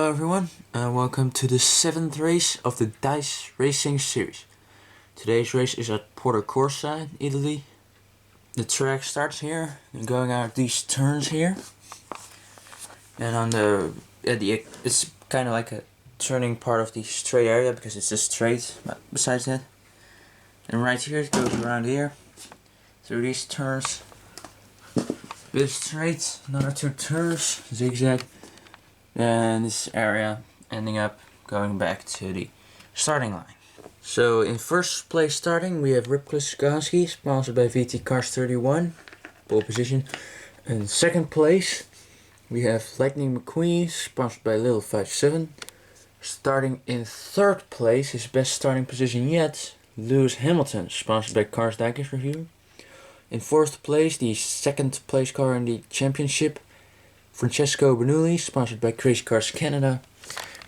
Hello everyone, and welcome to the 7th race of the DICE Racing series. Today's race is at Porto Corsa in Italy. The track starts here, and going out these turns here. And on it's kind of like a turning part of the straight area because it's a straight besides that. And right here it goes around here, through these turns. Bit straight, another 2 turns, zigzag. And this area ending up going back to the starting line. So in first place starting we have Revler, sponsored by VT-Cars31, pole position. In second place we have Lightning McQueen, sponsored by Lil57. Starting in third place, his best starting position yet, Lewis Hamilton, sponsored by carsdiecastreviewer. In fourth place, the second place car in the championship, Francesco Bernoulli, sponsored by Crazy Cars Canada.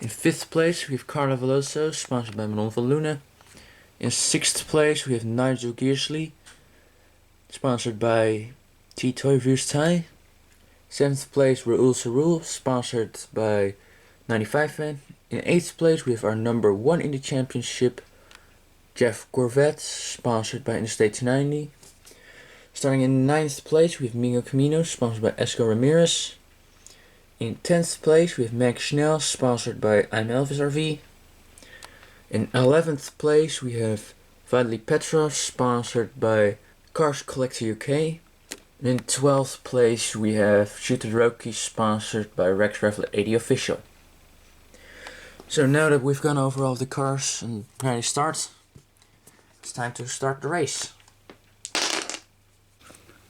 In 5th place we have Carlo Veloso, sponsored by Manonvanloenen. In 6th place we have Nigel Gearsley, sponsored by T-Toy Vuurstai. 7th place Raoul Sarul, sponsored by 95 Fan. In 8th place we have our number 1 in the championship, Jeff Corvette, sponsored by Interstate 290. Starting in 9th place we have Miguel Camino, sponsored by Esgar Ramirez. In 10th place we have Max Schnell, sponsored by ImelvisRV. In 11th place we have Vladimir Petrov, sponsored by CarsCollectorUK. And in 12th place we have Shooter Roki, sponsored by Revler 80 Official. So now that we've gone over all the cars and ready to start, it's time to start the race.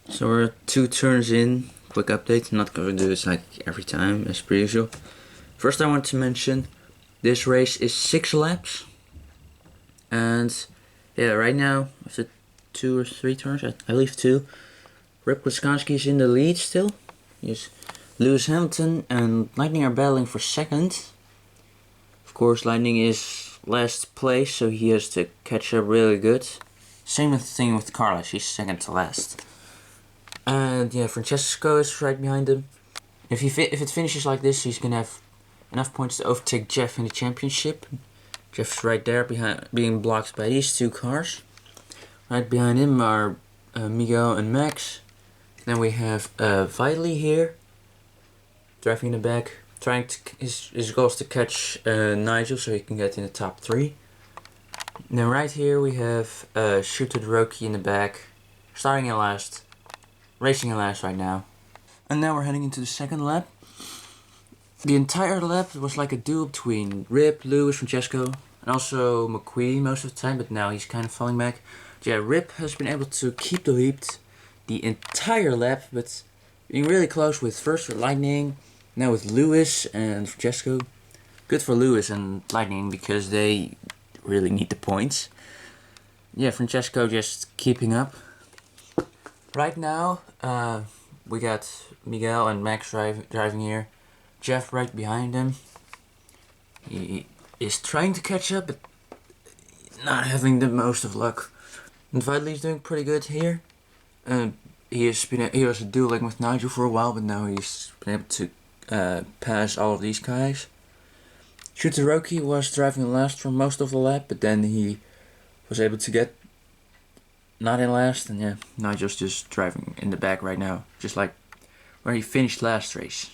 So we're 2 turns in. Quick update, I'm not going to do this like every time as per usual. First I want to mention this race is 6 laps. And yeah, right now after 2 or 3 turns, I believe 2, Rip is in the lead still. Yes, Lewis Hamilton and Lightning are battling for second. Of course Lightning is last place, so he has to catch up really good. Same thing with Carlos, he's second to last. And yeah, Francesco is right behind him. If it finishes like this, he's gonna have enough points to overtake Jeff in the championship. Jeff's right there behind, being blocked by these 2 cars. Right behind him are Miguel and Max. Then we have Vitali here, driving in the back, trying to his goal is to catch Nigel so he can get in the top 3. And then right here we have Shooter Roki in the back, starting in last. Racing in last right now. And now we're heading into the second lap. The entire lap was like a duel between Rip, Lewis, Francesco, and also McQueen most of the time, but now he's kind of falling back. But yeah, Rip has been able to keep the lead the entire lap, but being really close with first with Lightning, now with Lewis and Francesco. Good for Lewis and Lightning because they really need the points. Yeah, Francesco just keeping up. Right now, we got Miguel and Max driving here. Jeff right behind him. He is trying to catch up, but not having the most of luck. And Vitali's doing pretty good here. He was dueling with Nigel for a while, but now he's been able to pass all of these guys. Shooter Roki was driving last for most of the lap, but then he was able to get not in last, and yeah, Nigel's just driving in the back right now, just like where he finished last race.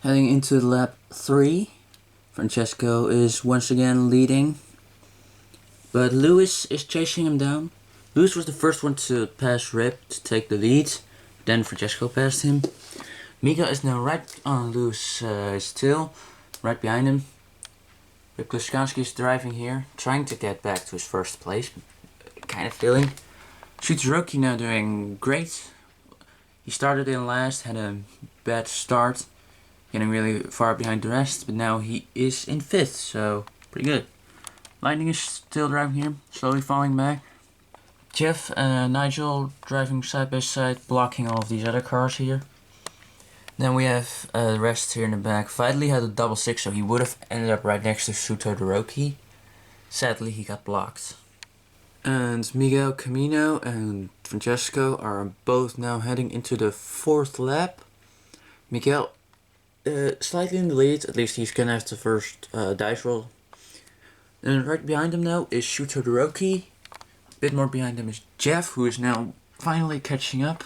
Heading into lap 3, Francesco is once again leading, but Lewis is chasing him down. Lewis was the first one to pass Rip to take the lead, then Francesco passed him. Mika is now right on Lewis' tail, right behind him. Rip Kliskansky is driving here, trying to get back to his first place, kind of failing. Shooter Roki now doing great. He started in last, had a bad start, getting really far behind the rest, but now he is in 5th, so pretty good. Lightning is still driving here, slowly falling back. Jeff and Nigel driving side by side, blocking all of these other cars here. Then we have the rest here in the back. Vitali had a double 6, so he would have ended up right next to Shooter Roki. Sadly, he got blocked. And Miguel Camino and Francesco are both now heading into the 4th lap. Miguel slightly in the lead. At least he's gonna have the first dice roll. And right behind him now is Shooter Roki. A bit more behind him is Jeff, who is now finally catching up.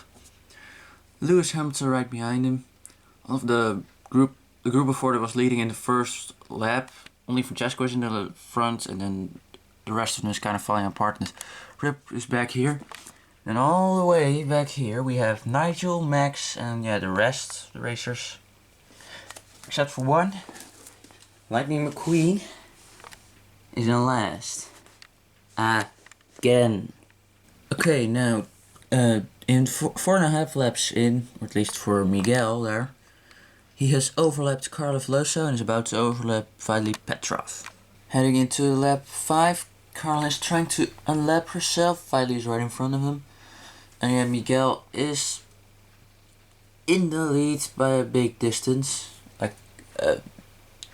Lewis Hamilton right behind him. All of the group before that was leading in the first lap. Only Francesco is in the front, and then the rest of them is kind of falling apart. And Rip is back here. And all the way back here we have Nigel, Max, and yeah, the rest, the racers. Except for one. Lightning McQueen is in last. Again. Okay, now, in 4.5 laps in, or at least for Miguel there, he has overlapped Carlo Veloso and is about to overlap Vitaly Petrov. Heading into lap 5, Carla is trying to unlap herself. Vitaly is right in front of him. And yeah, Miguel is in the lead by a big distance. Like, the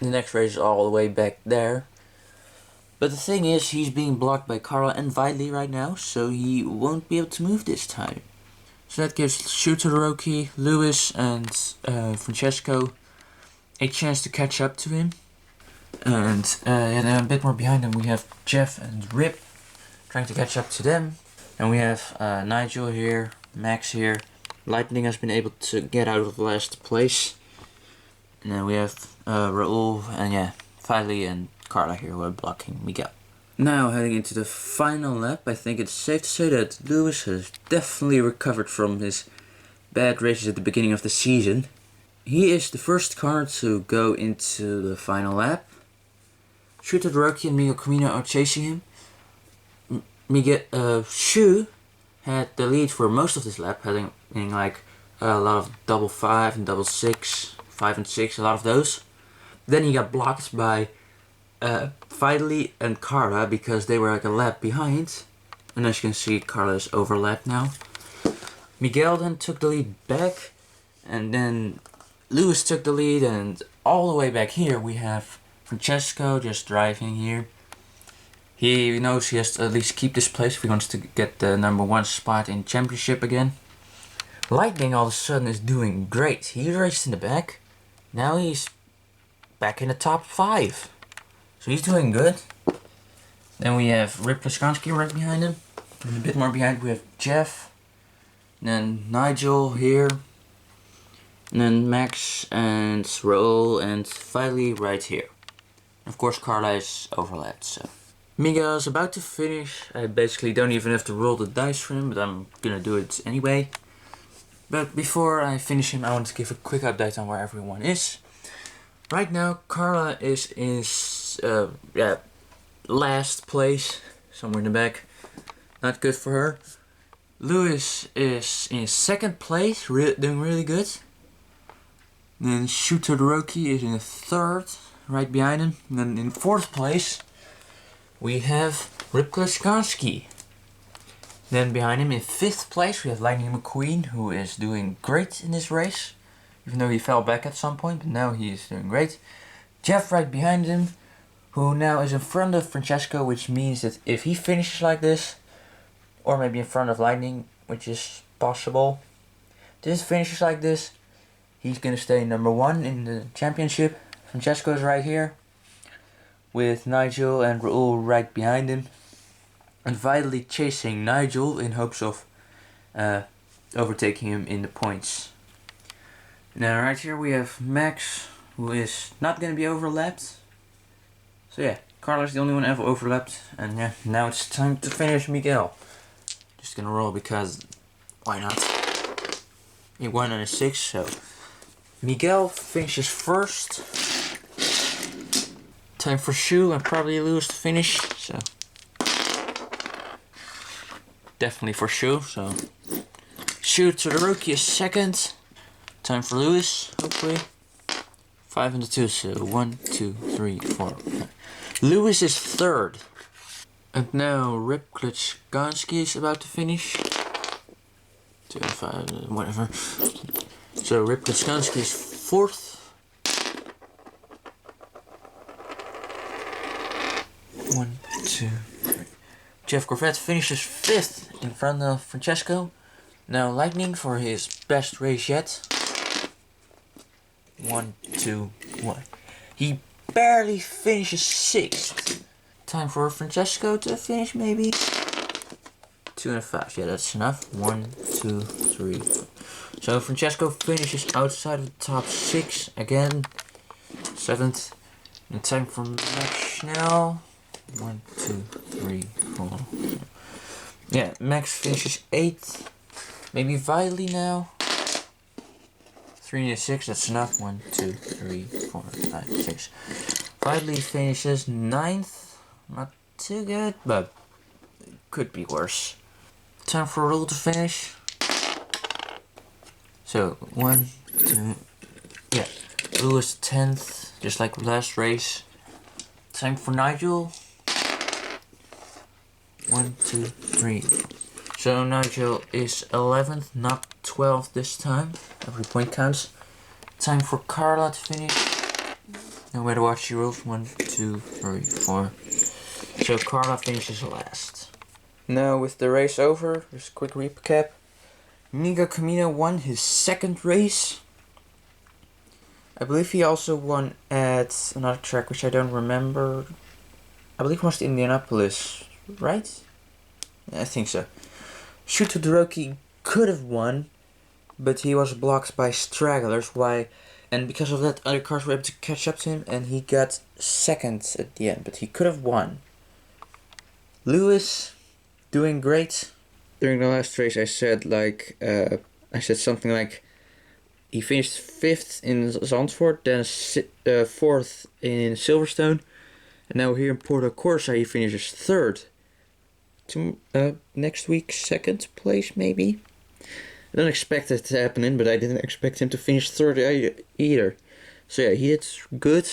next race is all the way back there. But the thing is, he's being blocked by Carla and Vitaly right now, so he won't be able to move this time. So that gives Shooter Roki, Lewis, and Francesco a chance to catch up to him. And then a bit more behind them we have Jeff and Rip trying to catch up to them. And we have Nigel here, Max here. Lightning has been able to get out of last place. And then we have Raul and yeah, Vitaly and Carla here who are blocking Miguel. Now heading into the final lap, I think it's safe to say that Lewis has definitely recovered from his bad races at the beginning of the season. He is the first car to go into the final lap. Shooter Roki and Miguel Camino are chasing him. Shu had the lead for most of this lap, having like a lot of double 5 and double 6, 5 and 6, a lot of those. Then he got blocked by Vitaly and Carla because they were like a lap behind. And as you can see, Carla is overlapped now. Miguel then took the lead back, and then Lewis took the lead, and all the way back here we have Francesco just driving here. He knows he has to at least keep this place if he wants to get the #1 spot in championship again. Lightning all of a sudden is doing great. He raced in the back. Now he's back in the top 5. So he's doing good. Then we have Rip Plaskansky right behind him. And a bit more behind we have Jeff. And then Nigel here. And then Max and Raul and Vitaly right here. Of course Carla is overlapped, so. Miguel is about to finish. I basically don't even have to roll the dice for him, but I'm gonna do it anyway. But before I finish him, I want to give a quick update on where everyone is. Right now, Carla is in last place, somewhere in the back. Not good for her. Lewis is in 2nd place, doing really good. Then Shooter Roki is in 3rd, right behind him. And then in 4th place, we have Rip Plaskansky. Then behind him in 5th place, we have Lightning McQueen, who is doing great in this race. Even though he fell back at some point, but now he is doing great. Jeff right behind him, who now is in front of Francesco, which means that if he finishes like this, or maybe in front of Lightning, which is possible, this finishes like this, he's gonna stay #1 in the championship. Francesco is right here, with Nigel and Raul right behind him, and Vitaly chasing Nigel in hopes of overtaking him in the points. Now right here we have Max, who is not going to be overlapped. So yeah, Carla's the only one ever overlapped, and yeah, now it's time to finish Miguel. Just gonna roll because why not? He won on a 6, so Miguel finishes 1st. Time for Shu and probably Lewis to finish, so definitely for Shu, so Shu to the Rookie is 2nd. Time for Lewis, hopefully. 5 and 2, so 1, 2, 3, 4. Lewis is 3rd. And now Rip Plaskansky is about to finish. 2 and 5, whatever. So Rip Plaskansky is 4th. 1, 2, 3. Jeff Corvette finishes 5th in front of Francesco. Now Lightning for his best race yet 1, 2, 1. He barely finishes 6th. Time for Francesco to finish maybe. 2 and 5. Yeah, that's enough. 1, 2, 3, 4. So Francesco finishes outside of the top 6 again. 7th. And time for Max now. 1, 2, 3, 4. Yeah, Max finishes 8th. Maybe Viley now. 3 and 6, that's enough. 1, 2, 3, 4, 5, 6. Viley finishes 9th. Not too good, but could be worse. Time for Rule to finish. So 1, 2, yeah. Rule is 10th, just like last race. Time for Nigel. 1, 2, 3. So Nigel is 11th, not 12th this time. Every point counts. Time for Carla to finish. No matter what she rolls. 1, 2, 3, 4. So Carla finishes last. Now with the race over, just a quick recap. Miguel Camino won his 2nd race. I believe he also won at another track which I don't remember. I believe it was Indianapolis, right? I think so. Shuto Todoroki could have won, but he was blocked by stragglers. Why? And because of that, other cars were able to catch up to him, and he got 2nd at the end. But he could have won. Lewis, doing great. During the last race, I said something like he finished 5th in Zandvoort, then 4th in Silverstone, and now here in Porto Corsa he finishes 3rd. Next week 2nd place maybe. I don't expect it to happen, but I didn't expect him to finish 3rd either. So yeah, he did good.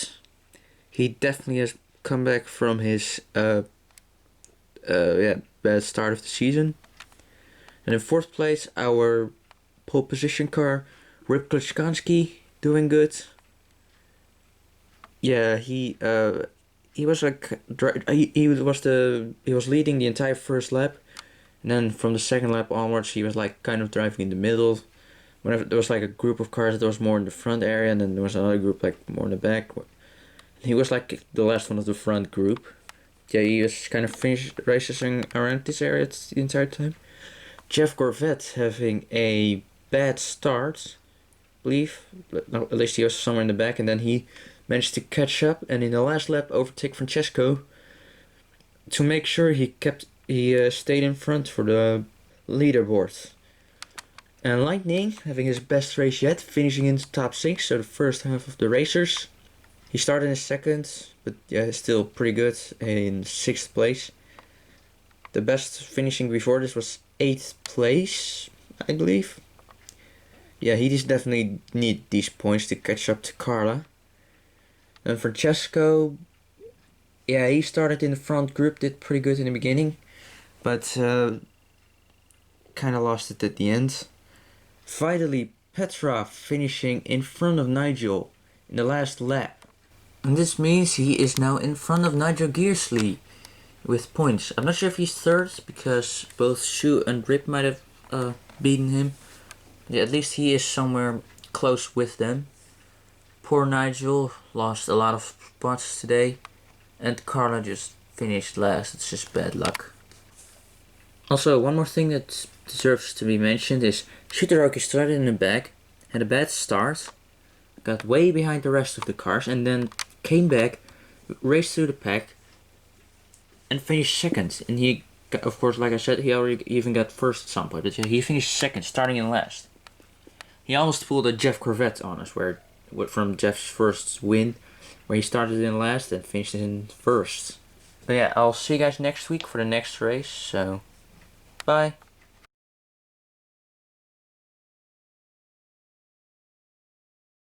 He definitely has come back from his bad start of the season. And in 4th place, our pole position car, Rip Kliczkanski, doing good. Yeah, he was like he was leading the entire first lap, and then from the 2nd lap onwards, he was like kind of driving in the middle. Whenever there was like a group of cars that was more in the front area, and then there was another group like more in the back. He was like the last one of the front group. Yeah, he was kind of finished racing around this area the entire time. Jeff Gorvet having a bad start, I believe, but no, at least he was somewhere in the back, and then he managed to catch up and in the last lap overtake Francesco to make sure he stayed in front for the leaderboard. And Lightning having his best race yet, finishing in the top 6, so the first half of the racers. He started in 2nd, but yeah, still pretty good in 6th place. The best finishing before this was 8th place, I believe. Yeah, he just definitely need these points to catch up to Carla. And Francesco, yeah, he started in the front group, did pretty good in the beginning, but kind of lost it at the end. Finally, Petra finishing in front of Nigel in the last lap. And this means he is now in front of Nigel Gearsley with points. I'm not sure if he's 3rd, because both Shu and Rip might have beaten him. Yeah, at least he is somewhere close with them. Poor Nigel lost a lot of spots today, and Carla just finished last. It's just bad luck. Also, one more thing that deserves to be mentioned is Shuteroki started in the back, had a bad start, got way behind the rest of the cars, and then came back, raced through the pack, and finished 2nd. And he, of course, like I said, he already even got 1st at some point, but he finished 2nd, starting in last. He almost pulled a Jeff Corvette on us, from Jeff's first win, where he started in last and finished in 1st. But yeah, I'll see you guys next week for the next race, so bye.